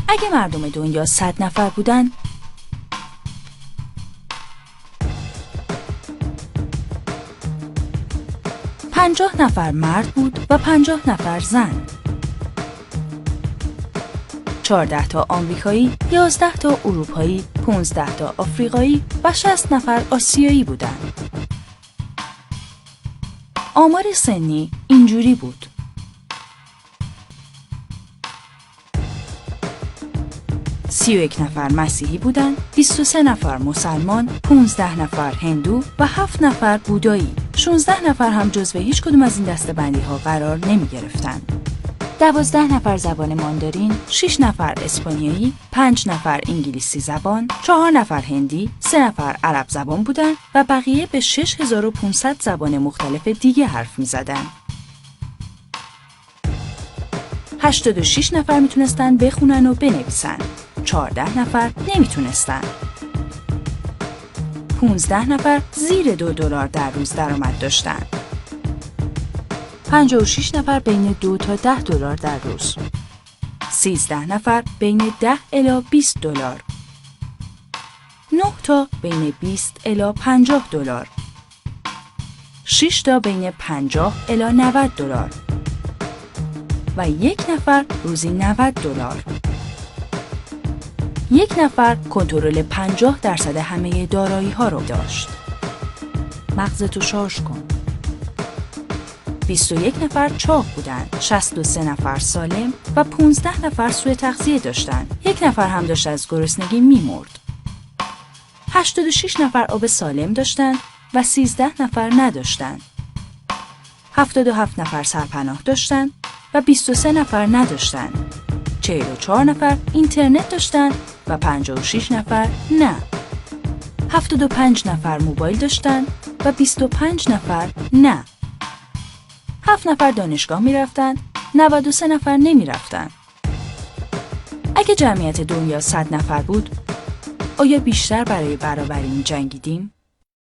اگه مردم دنیا 100 نفر بودن، 50 نفر مرد بود و 50 نفر زن. 14 تا آمریکایی، 11 تا اروپایی، 15 تا آفریقایی و 60 نفر آسیایی بودند. آمار سنی اینجوری بود: 31 نفر مسیحی بودند، 23 نفر مسلمان، 15 نفر هندو و 7 نفر بودایی. 16 نفر هم جزو هیچ کدوم از این دسته‌بندی ها قرار نمی گرفتند. 12 نفر زبان ماندارین، 6 نفر اسپانیایی، 5 نفر انگلیسی زبان، 4 نفر هندی، 3 نفر عرب زبان بودند و بقیه به 6500 زبان مختلف دیگه حرف می زدن. 86 نفر میتونستن بخونن و بنویسن. 14 نفر نمیتونستن. 15 نفر زیر $2 در روز درآمد داشتن. 56 نفر بین 2 تا $10 در روز. 13 نفر بین 10 الی $20. 9 تا بین 20 الی $50. 6 تا بین 50 الی $90. و 1 نفر روزی $90. 1 نفر کنترل 50% همه دارایی ها رو داشت. مغزتو شارژ کن. 21 نفر چاق بودن، 63 نفر سالم و 15 نفر سوء تغذیه داشتن. 1 نفر هم داشت از گرسنگی میمرد. 86 نفر آب سالم داشتن و 13 نفر نداشتن. 77 نفر سرپناه داشتن و 23 نفر نداشتن. 44 نفر اینترنت داشتن و 56 نفر نه. 75 نفر موبایل داشتن و 25 نفر نه. 7 نفر دانشگاه می رفتن، 93 نفر نمی رفتن. اگه جمعیت دنیا 100 نفر بود، آیا بیشتر برای برابری می جنگیدیم؟